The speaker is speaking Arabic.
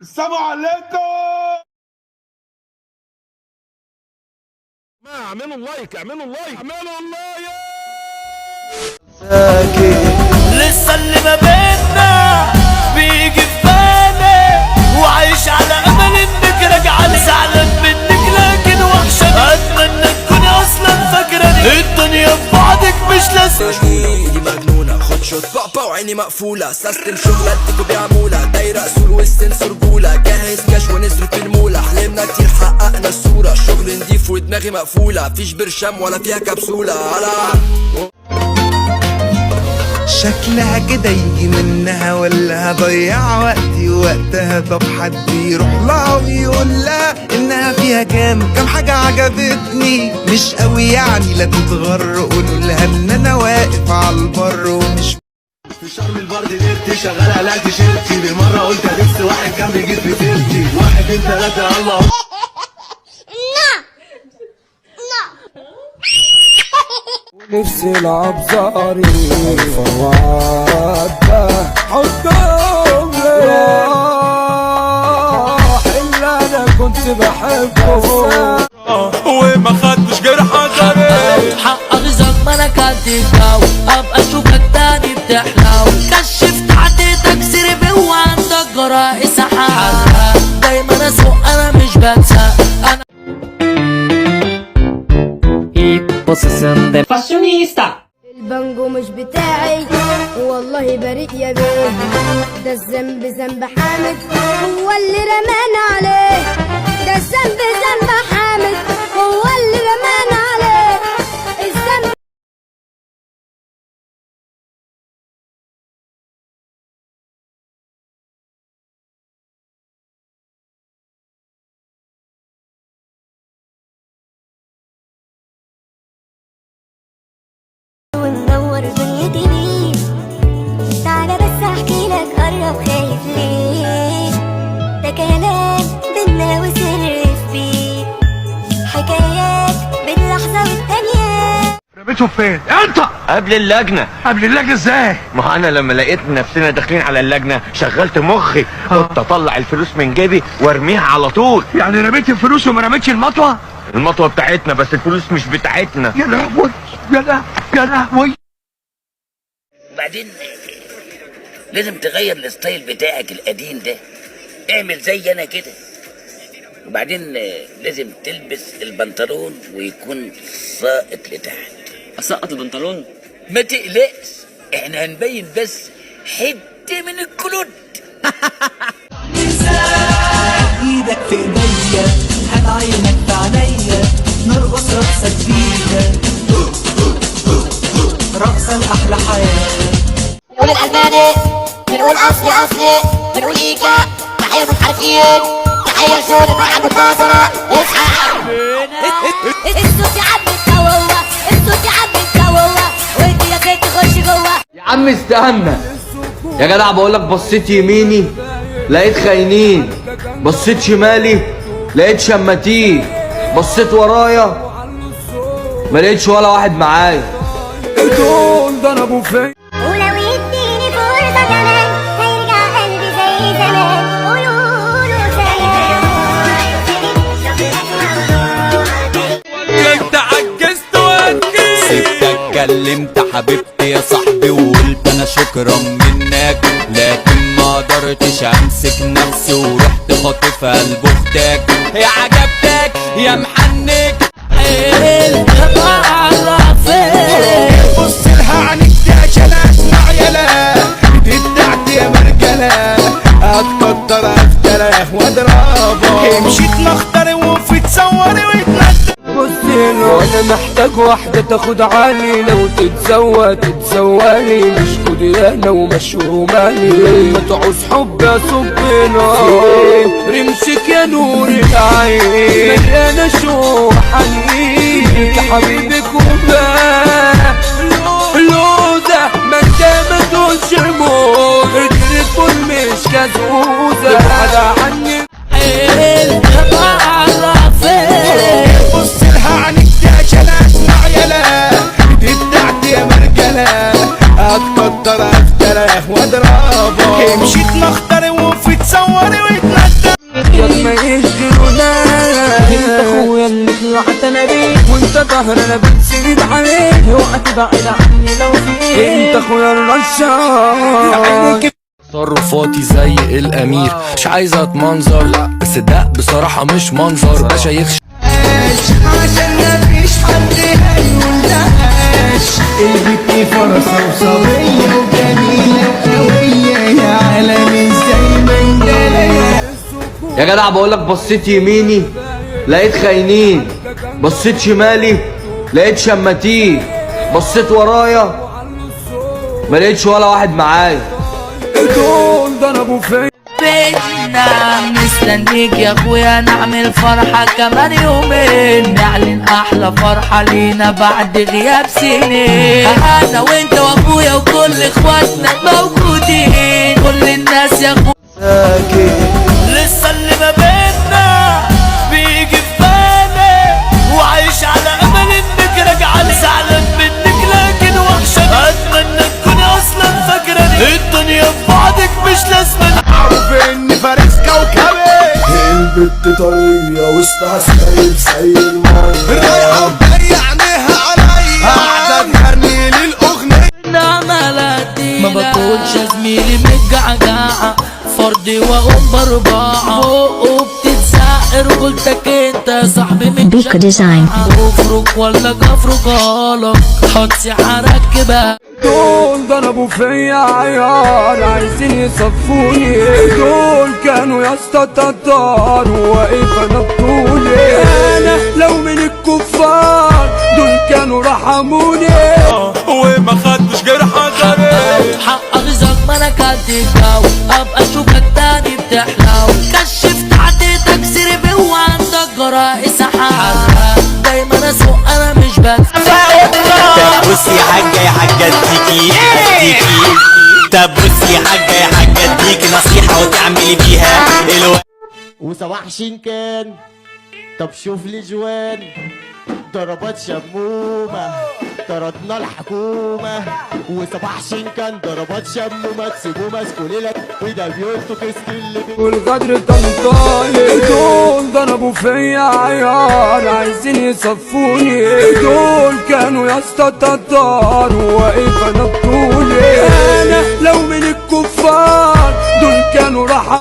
السلام عليكم. ما اعملوا لايك اعملوا لايك اعملوا لايك. لسه اللي ما بينا بيجي في بالي وعايش على امل انك راجعه، زعلان منك لكن وحشاني، اتمنى تكوني اصلا فاكراني، الدنيا في بعدك مش لازمه. ايدي مجنونه خد شوت بابا وعيني مقفوله، سيستم شغلتك وبيعمولها دايره اصول والسنسور جوله، جاهز كاش ونصرف الموله، حلمنا كتير حققنا الصوره، شغل نضيف ودماغي مقفوله، مفيش برشام ولا فيها كبسوله. شكلها كده يجي منها ولا هضيع وقتي وقتها؟ طب حد يروح لها ويقول لها انها فيها كام حاجة عجبتني، مش قوي يعني لا تتغر، قولوا لها ان انا واقف على البر ومش في شرم البرد قدرت شغال على تيشيرتي، بالمره قلت هدس واحد كان بيجيب في سيرتي، واحد اتنين تلاته الله. نفسي العب زاري فواد حطهم راح اللي انا كنت بحبه وما خدتش غير حجري، حقق زمانك هتتجاو، ابقى اشوفك تاني بتحلو، كشفت عديتك سربي وعندك جرائي سحاب، دايما اسوق انا مش بنسى انا. البانجو مش بتاعي والله بريء يا بيه، ده الذنب ذنب حامد هو اللي رمانا عليه، ده الذنب ذنب حامد هو اللي رمانا عليه الذنب. ومنور دنيتي بيه، تعالى بس احكي لك قرب خايف ليه، ده كلام بينا وسر فيه، حكايات باللحظة والتانية. رميته فين؟ انت قبل اللجنه. قبل اللجنه ازاي؟ ما هو انا لما لقيت نفسنا داخلين على اللجنه شغلت مخي، قلت اطلع الفلوس من جيبي وارميها على طول. يعني رميت الفلوس وما رميتش المطوه؟ المطوه بتاعتنا بس الفلوس مش بتاعتنا. يا لهوي يا لهوي يا لهوي. وبعدين لازم تغير الستايل بتاعك القديم ده، اعمل زي انا كده. وبعدين لازم تلبس البنطلون ويكون ساقط لتحت. اسقط البنطلون؟ ما تقلقش، احنا هنبين بس حته من الكلود. ايدك في ايديا، هات عينك في عينيا، نرقص رقصة جديدة، رقصة لأحلى حياة. بنقول الألماني، بنقول أصلي، بنقول إيكا، تحية الحركيين، تحية لشغل الملعب الناصرة، اصحى. الصوت يا عم التوه، الصوت يا عم التوه، وانت يا كنت تخش جوه. يا عم استنى يا جدع، بقولك بصيت يميني لقيت خاينين، بصيت شمالي لقيت شماتين، بصيت ورايا ما لقيتش ولا واحد معايا. دول ضربوا فيا، ولو يديني فرصة كمان هيرجع قلبي زي زمان، قولوا انت عجزت وانجيت، سبتك كلمت حبيبتي يا صاحبي وقلت انا شكرا منك، لكن ما قدرتش امسك نفسي ورحت خاطفها قلب اختك، يا عجبتك يا محنك. بص لها عنك دي عشان اسمع يلا، دي بتاعتي يا مرجلة، هتكتر افترى واضربها، مشيت مختار وفي تصوري وتنزل. بصي له انا محتاج واحدة تاخد عالي، لو تتسوالي مش كوديانة ومشرومالي، لما تعوز حب اصب نار، رمشك يا نور العين، مليانة شوق حنين حبيبك وباه لوزة، ما انت ما تقولش موت، التليفون مش كازوزة، ابعد عني. بص لها عنك دي عشان اسمع يلا، دي بتاعتي يا مرجلة، هتكتر افترى واضربها، مشيت مختار وفي تصوري وتنزل. ما يشغلوناش. انت اخويا اللي طلعت انا بيه، وانت ظهر انا بتسند عليك، اوعى تبعد عني لو فيك. انت اخويا الرشاش، تصرفاتي زي الامير، مش عايزه اتمنظر، لا بس ده بصراحه مش منظر، باشا يخش عشان مفيش حد هيقول لهاش. البت فرصة وصبية وجميلة وقوية، يا عالم ازاي ما انجليها. يا جدع بقولك بصيت يميني لقيت خاينين، بصيت شمالي لقيت شماتين، بصيت ورايا ما لقيتش ولا واحد معايا. دول ضربوا فيا. بيتنا مستنيك يا اخويا نعمل فرحة كمان يومين، نعلن احلى فرحة لينا بعد غياب سنين. انا وانت واخويا وكل اخواتنا موجودين، كل الناس يا اخويا لسه اللي ما بينا بيجي في بالي، وعايش على امل انك راجعة لي، زعلان منك لكن وحشاني، اتمنى تكوني اصلا فاكراني، الدنيا في بعدك مش لازمة. عارف اني فارس كوكبي، البت طرية وسطها سايب زي المية، الرايحة مضيع عينيها عليا، قاعدة تغني للأغنية. ما بكونش يا زميلي متجعجعة، فردي واقوم برباعة، فوق بتتسعر قلتك انت يا صاحبي بيكو ديزاين. افرك ولا جفركالك حطي هركبها. دول ضربوا فيا عيار عايزين يصفوني، دول كانوا يا اسطى تتار واقف انا بطولي، انا لو من الكفار دول كانوا رحموني، وما خدتش غير حذري. حقك زمانك هتتجاو، ابقى اشوفك تاني بتحلو، كشفت عديتك سربي وعندك جرائس حق، دايما اسوق انا مش بدفع. طب بصي يا حاجة يا حاجة اديكي طب بصي يا حاجة يا حاجة اديكي نصيحة وتعملي بيها وصباح شنكان. طب شوف لي جوان، ضربات شمومة طردنا الحكومة، وصباح شنكان ضربات شمومة تسيبوه ماسكوا ليلك وده بيوتو كسكيل والغدر طنطاية. دول ضربوا فيا عيار عايزين يصفوني، دول كانوا يا اسطى تتار واقف انا بطولي، انا لو من الكفار دول كانوا راح